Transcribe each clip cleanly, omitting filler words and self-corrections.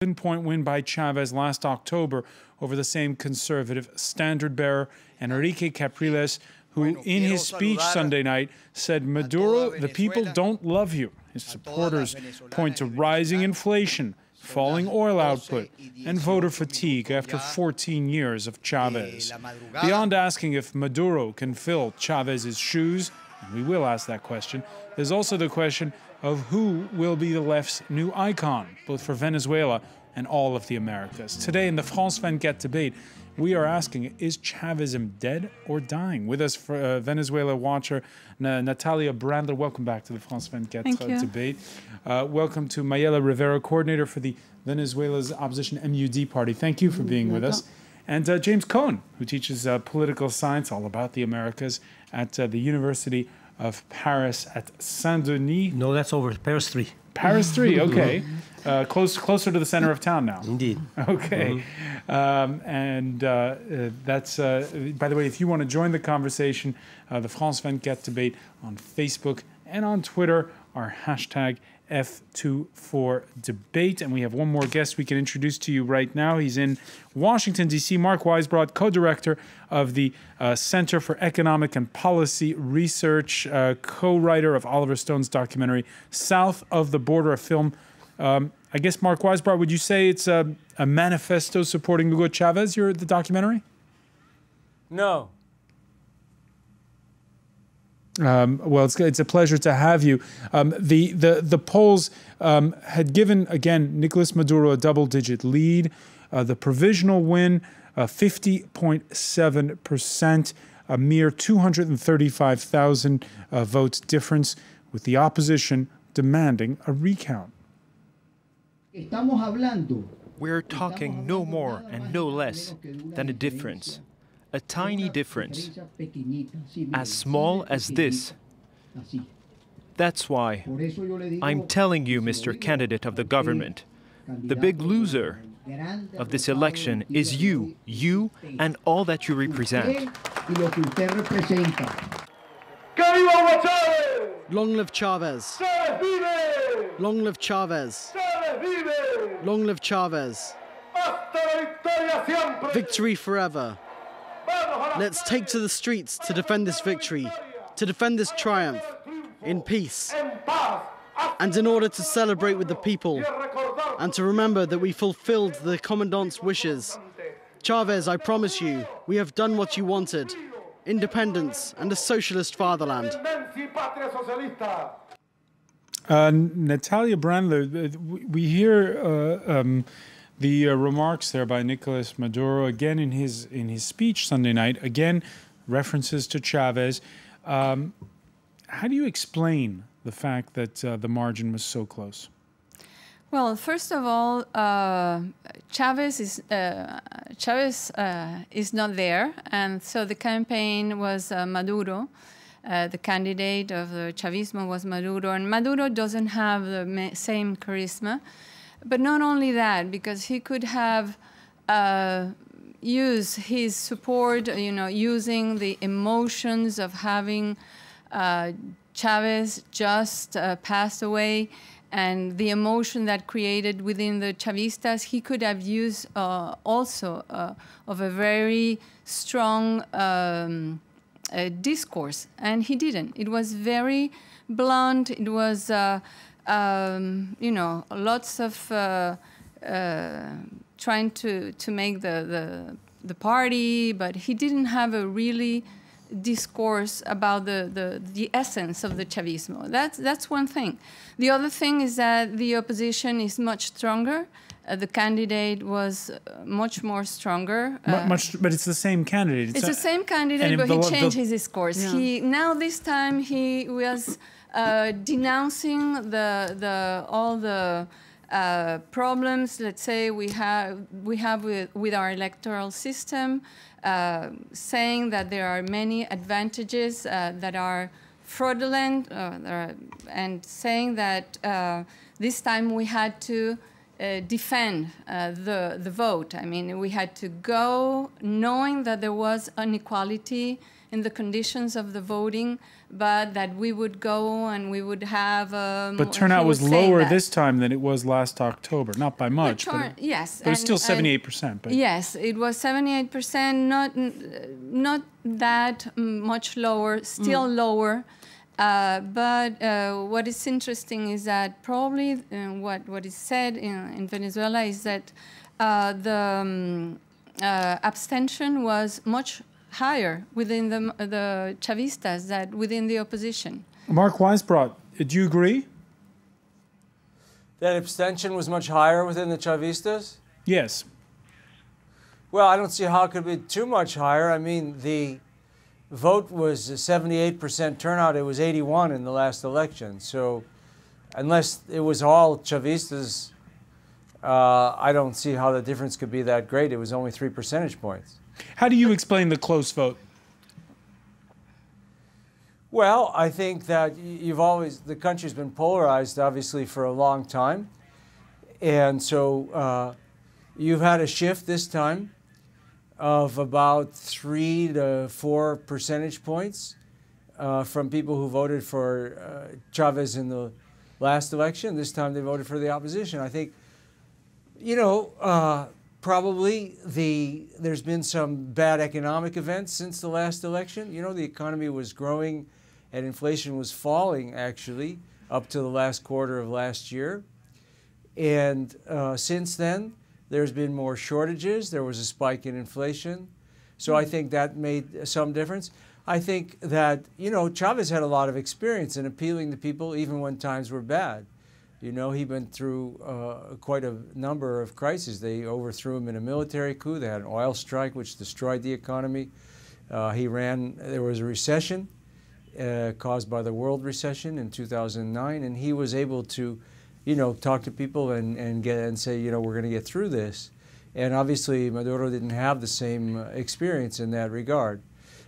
7-point win by Chavez last October over the same conservative standard-bearer, Enrique Capriles, who in his speech Sunday night said, Maduro, the people don't love you. His supporters point to rising inflation, falling oil output, and voter fatigue after 14 years of Chavez. Beyond asking if Maduro can fill Chavez's shoes, and we will ask that question, there's also the question of who will be the left's new icon, both for Venezuela and all of the Americas. Today in the France 24 debate, we are asking, is Chavism dead or dying? With us, for Venezuela watcher Natalia BRANDLER. Welcome back to the France 24 debate. Welcome to Mayela, Rivero, coordinator for the Venezuela's opposition MUD party. Thank you for being with us. And James Cohen, who teaches political science, all about the Americas, at the University of Paris at Saint-Denis. No, that's over. Paris 3. Paris 3, okay. Closer to the center of town now. Indeed. Okay. That's, by the way, if you want to join the conversation, the France 24 debate on Facebook and on Twitter, our hashtag F24debate. And we have one more guest we can introduce to you right now. He's in Washington, D.C. Mark Weisbrot, co-director of the Center for Economic and Policy Research, co-writer of Oliver Stone's documentary, South of the Border, a film. I guess, Mark Weisbrot, would you say it's a manifesto supporting Hugo Chavez, the documentary? No. Well, it's a pleasure to have you. The polls had given, again, Nicolas Maduro a double-digit lead. The provisional win, 50.7%, a mere 235,000 votes difference, with the opposition demanding a recount. We're talking no more and no less than a difference. A tiny difference, as small as this. That's why I'm telling you, Mr. Candidate of the government, the big loser of this election is you and all that you represent. Long live Chavez! Long live Chavez! Long live Chavez! Victory forever! Let's take to the streets to defend this victory, to defend this triumph, in peace, and in order to celebrate with the people, and to remember that we fulfilled the Commandant's wishes. Chavez, I promise you, we have done what you wanted, independence and a socialist fatherland. Natalia BRANDLER, we hear the remarks there by Nicolas Maduro, again in his speech Sunday night, again references to Chavez. How do you explain the fact that the margin was so close? Well, first of all, Chavez is not there, and so the campaign was Maduro. The candidate of the Chavismo was Maduro, and Maduro doesn't have the same charisma. But not only that, because he could have used his support, using the emotions of having Chavez just passed away, and the emotion that created within the Chavistas, he could have used also of a very strong discourse, and he didn't. It was very blunt. It was, lots of trying to make the party, but he didn't have a really discourse about the essence of the Chavismo. That's one thing. The other thing is that the opposition is much stronger. The candidate was much more stronger. But it's the same candidate. It's the same candidate, but he changed his discourse. Yeah. Now this time he was denouncing all the problems, let's say, we have with our electoral system, saying that there are many advantages that are fraudulent, and saying that this time we had to defend the vote. I mean, we had to go knowing that there was inequality in the conditions of the voting, but that we would go and we would have... but turnout was lower this time than it was last October. Not by much, yes. But it's still 78%. But yes, it was 78%, not that much lower, still lower. But what is interesting is that probably what is said in Venezuela is that the abstention was much higher within the Chavistas than within the opposition. Mark Weisbrot, do you agree? That abstention was much higher within the Chavistas? Yes. Well, I don't see how it could be too much higher. I mean, the vote was a 78% turnout. It was 81 in the last election. So unless it was all Chavistas, I don't see how the difference could be that great. It was only 3 percentage points. How do you explain the close vote? Well, I think that the country's been polarized, obviously, for a long time. And so you've had a shift this time of about 3 to 4 percentage points from people who voted for Chavez in the last election. This time they voted for the opposition. I think, probably there's been some bad economic events since the last election. The economy was growing and inflation was falling, actually, up to the last quarter of last year. And since then, there's been more shortages. There was a spike in inflation. So I think that made some difference. I think that, Chavez had a lot of experience in appealing to people even when times were bad. He went through quite a number of crises. They overthrew him in a military coup. They had an oil strike, which destroyed the economy. There was a recession caused by the world recession in 2009, and he was able to, talk to people and say, we're going to get through this. And obviously, Maduro didn't have the same experience in that regard.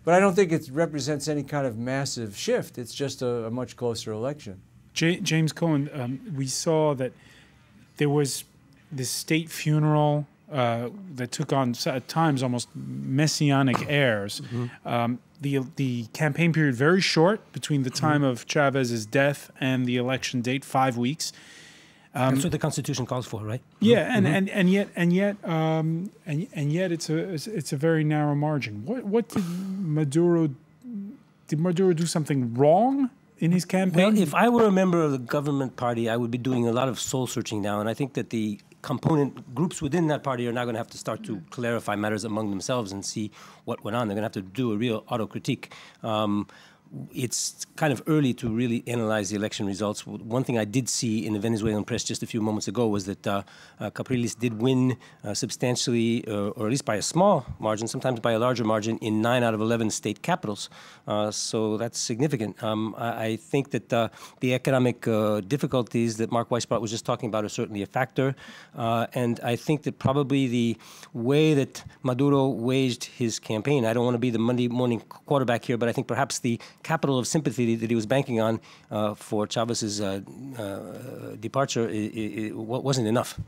But I don't think it represents any kind of massive shift. It's just a much closer election. James Cohen, we saw that there was this state funeral that took on, at times, almost messianic airs. Mm-hmm. The campaign period very short between the time of Chavez's death and the election date, 5 weeks. That's what the Constitution calls for, right? Yeah, and yet it's a very narrow margin. What did Maduro do something wrong in his campaign? Well, if I were a member of the government party, I would be doing a lot of soul searching now, and I think that the component groups within that party are now going to have to start to clarify matters among themselves and see what went on. They're going to have to do a real autocritique. It's kind of early to really analyze the election results. One thing I did see in the Venezuelan press just a few moments ago was that Capriles did win substantially, or at least by a small margin, sometimes by a larger margin, in 9 out of 11 state capitals. So that's significant. I think that the economic difficulties that Mark Weisbrot was just talking about are certainly a factor. And I think that probably the way that Maduro waged his campaign, I don't want to be the Monday morning quarterback here, but I think perhaps the capital of sympathy that he was banking on for Chavez's departure wasn't enough.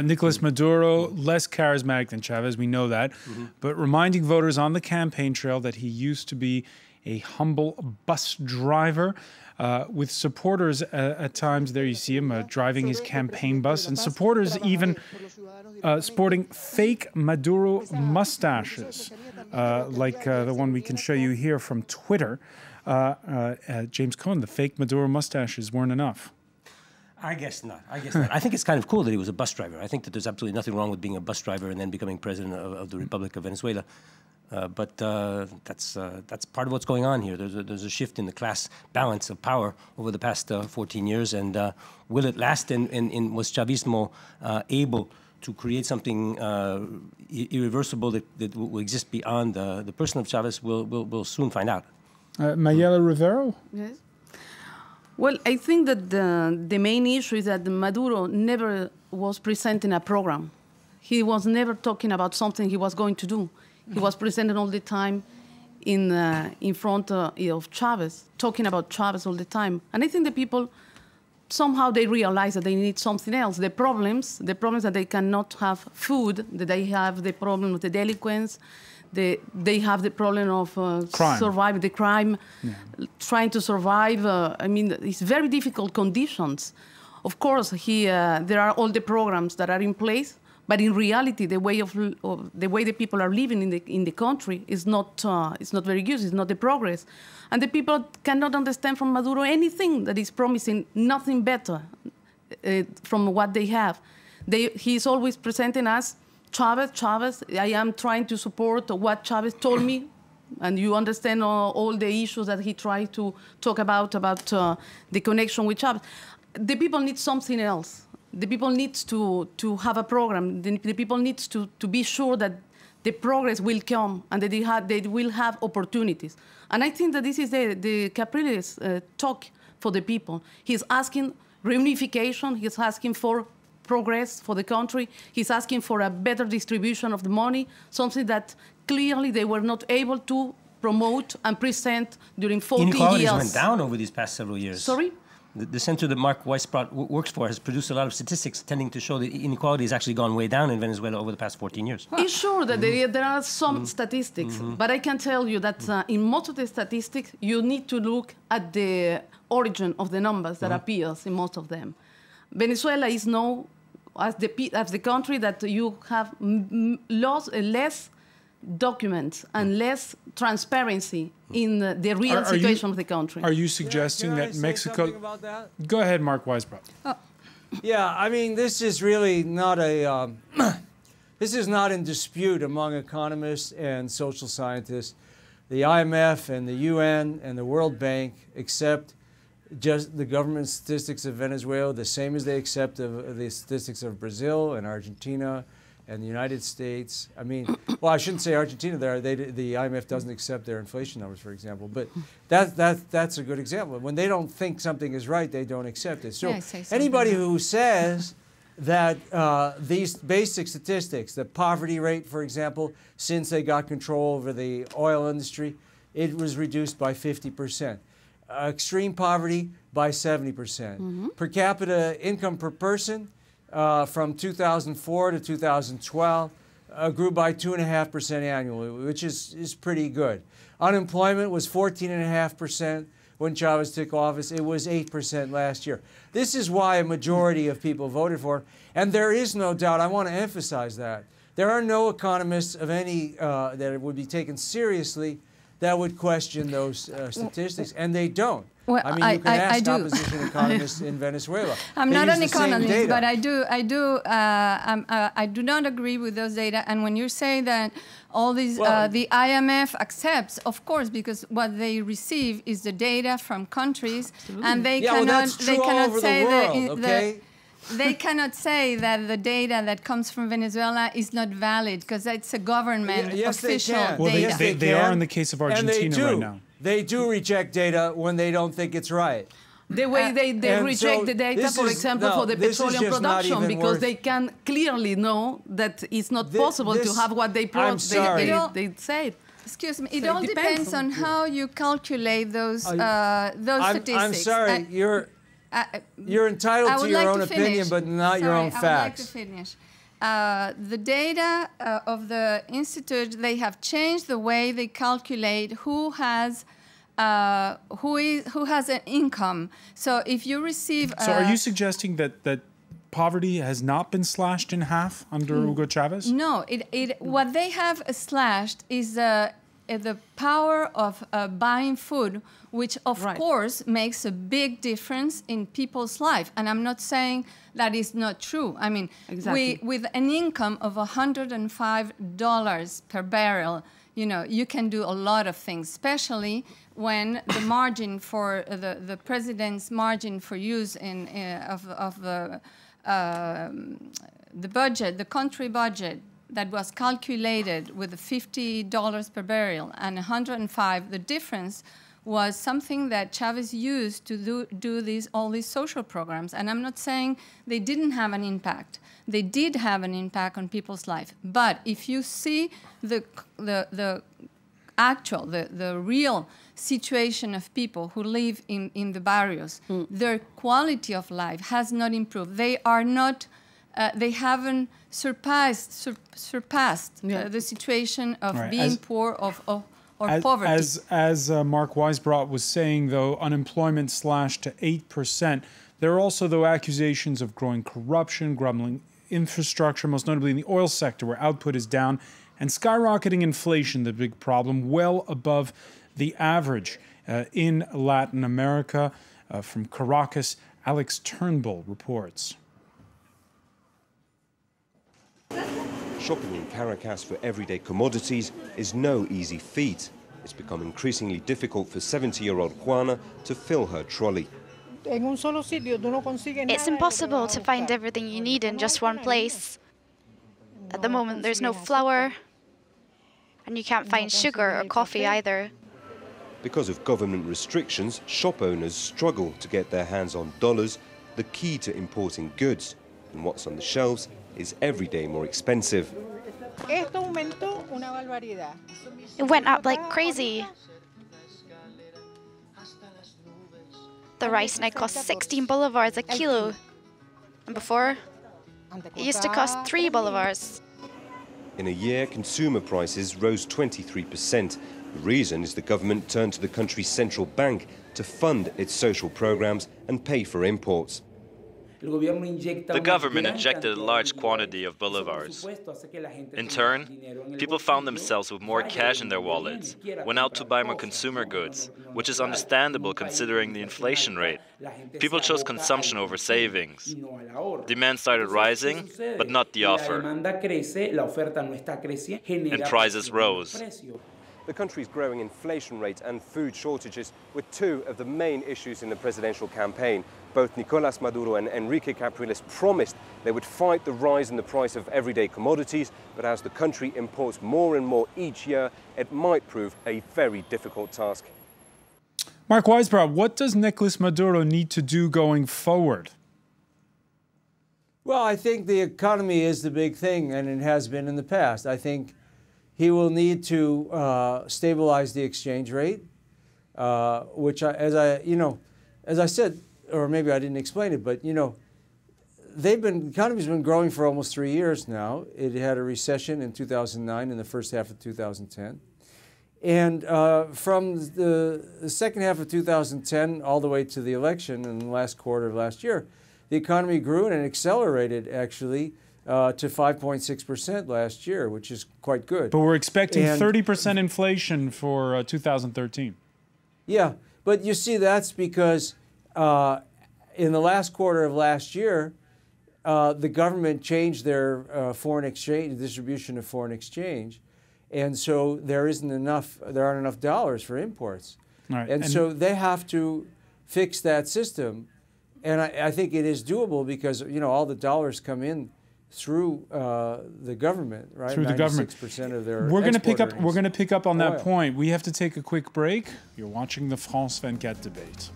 Nicolas Maduro, less charismatic than Chavez, we know that, but reminding voters on the campaign trail that he used to be a humble bus driver with supporters at times. There you see him driving his campaign bus, and supporters even sporting fake Maduro mustaches, like the one we can show you here from Twitter. James Cohen, the fake Maduro mustaches weren't enough. I guess not. I think it's kind of cool that he was a bus driver. I think that there's absolutely nothing wrong with being a bus driver and then becoming president of the Republic of Venezuela. But that's part of what's going on here. There's a shift in the class balance of power over the past 14 years, and will it last? And was Chavismo able to create something irreversible that will exist beyond the person of Chavez? We'll soon find out. Mayela, Rivero? Yes. Well, I think that the main issue is that Maduro never was presenting a program. He was never talking about something he was going to do. He was presenting all the time in front of Chavez, talking about Chavez all the time. And I think the people somehow they realize that they need something else. The problems that they cannot have food, that they have the problem of the delinquents, they have the problem of surviving the crime, trying to survive. I mean, it's very difficult conditions. Of course, there are all the programs that are in place, but in reality, the way the people are living in the country is not very good. It's not the progress, and the people cannot understand from Maduro anything that is promising nothing better from what they have. He's always presenting us Chavez. I am trying to support what Chavez told me, and you understand all the issues that he tried to talk about the connection with Chavez. The people need something else. The people need to have a program. The people need to be sure that the progress will come and that they will have opportunities. And I think that this is the Capriles talk for the people. He's asking reunification. He's asking for progress for the country. He's asking for a better distribution of the money, something that clearly they were not able to promote and present during 40 years. Inequalities went down over these past several years. Sorry? The center that Mark Weisbrot works for has produced a lot of statistics tending to show that inequality has actually gone way down in Venezuela over the past 14 years. It's sure that there are some statistics, but I can tell you that in most of the statistics, you need to look at the origin of the numbers that appears in most of them. Venezuela is known as the country that you have less documents and less transparency in the real situation of the country. Are you suggesting that Mexico... About that? Go ahead, Mark Weisbrot. Yeah, I mean, this is really not a... this is not in dispute among economists and social scientists. The IMF and the UN and the World Bank accept just the government statistics of Venezuela the same as they accept the statistics of Brazil and Argentina and the United States. I mean, well, I shouldn't say Argentina. The IMF doesn't accept their inflation numbers, for example. But that's a good example. When they don't think something is right, they don't accept it. So anybody who says that these basic statistics, the poverty rate, for example, since they got control over the oil industry, it was reduced by 50%. Extreme poverty by 70%. Per capita income per person from 2004 to 2012 grew by 2.5% annually, which is pretty good. Unemployment was 14.5% when Chavez took office. It was 8% last year. This is why a majority of people voted for him. And there is no doubt, I want to emphasize that, there are no economists of any that would be taken seriously that would question those statistics, and they don't. Well, I mean, you can ask opposition economists in Venezuela. I'm not an economist, but I do not agree with those data. And when you say that all these, the IMF accepts, of course, because what they receive is the data from countries, and they cannot say that. They cannot say that the data that comes from Venezuela is not valid because it's a government official data. Well, they are in the case of Argentina right now. They do reject data when they don't think it's right. The way they reject the data, for example, for the petroleum production, because they can clearly know that it's not possible to have what they they say. Excuse me. It all depends on how you calculate those statistics. I'm sorry. You're entitled to your own opinion, but not your own facts. I would like to finish. The data of the institute, they have changed the way they calculate who has an income. So if you receive... So are you suggesting that poverty has not been slashed in half under Hugo Chavez? No. What they have slashed is the power of buying food, which of course makes a big difference in people's life. And I'm not saying that is not true. I mean, with an income of $105 per barrel, you know, you can do a lot of things, especially when the margin for the president's margin for use of the budget, the country budget, that was calculated with $50 per barrel and 105, the difference was something that Chavez used to do all these social programs. And I'm not saying they didn't have an impact. They did have an impact on people's life. But if you see the actual, the real situation of people who live in the barrios, their quality of life has not improved. They are not, they haven't surpassed the situation of being poor or poverty. As Mark Weisbrot was saying, though, unemployment slashed to 8%. There are also, though, accusations of growing corruption, grumbling infrastructure, most notably in the oil sector, where output is down, and skyrocketing inflation, the big problem, well above the average in Latin America. From Caracas, Alex Turnbull reports. Shopping in Caracas for everyday commodities is no easy feat. It's become increasingly difficult for 70-year-old Juana to fill her trolley. It's impossible to find everything you need in just one place. At the moment, there's no flour, and you can't find sugar or coffee either. Because of government restrictions, shop owners struggle to get their hands on dollars, the key to importing goods. And what's on the shelves is every day more expensive. It went up like crazy. The rice now costs 16 bolivars a kilo. And before, it used to cost 3 bolivars. In a year, consumer prices rose 23%. The reason is the government turned to the country's central bank to fund its social programs and pay for imports. The government injected a large quantity of bolivars. In turn, people found themselves with more cash in their wallets, went out to buy more consumer goods, which is understandable considering the inflation rate. People chose consumption over savings. Demand started rising, but not the offer. And prices rose. The country's growing inflation rate and food shortages were two of the main issues in the presidential campaign. Both Nicolás Maduro and Enrique Capriles promised they would fight the rise in the price of everyday commodities, but as the country imports more and more each year, it might prove a very difficult task. Mark Weisbrot, what does Nicolás Maduro need to do going forward? Well, I think the economy is the big thing, and it has been in the past. I think he will need to stabilize the exchange rate, which, as I said, or maybe I didn't explain it, but the economy's been growing for almost 3 years now. It had a recession in 2009 and the first half of 2010. And from the second half of 2010 all the way to the election in the last quarter of last year, the economy grew and it accelerated actually to 5.6% last year, which is quite good. But we're expecting 30% inflation for 2013. Yeah, but you see, that's because in the last quarter of last year, the government changed their foreign exchange, distribution of foreign exchange, and so there aren't enough dollars for imports. Right. And so they have to fix that system, and I think it is doable because all the dollars come in through the government, right? Through the government. 96% of their We're going to pick up on oil. that point. We have to take a quick break. You're watching the France 24 debate.